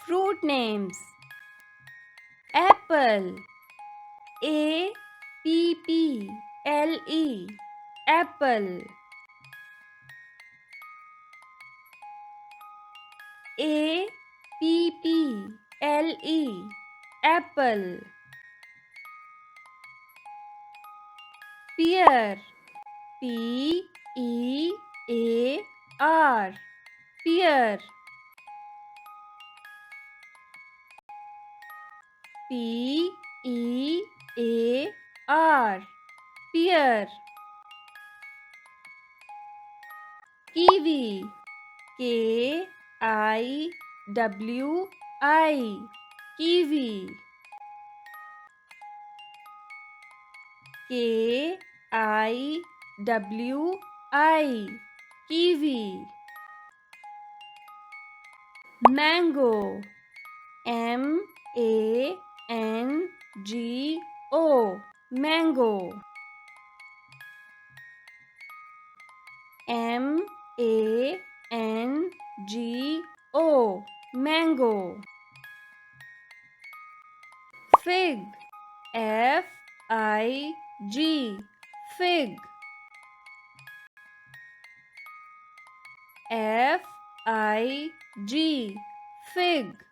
Fruit names. Apple. A-P-P-L-E. Apple. A-P-P-L-E. Apple. Pear. P-E-A-R. Pear. P-E-A-R. Pear. Kiwi. K-I-W-I. Kiwi. K-I-W-I. Kiwi. Mango. M-A-N-G-O. Mango. M-A-N-G-O. Mango. Fig. F-I-G. Fig. F-I-G. Fig.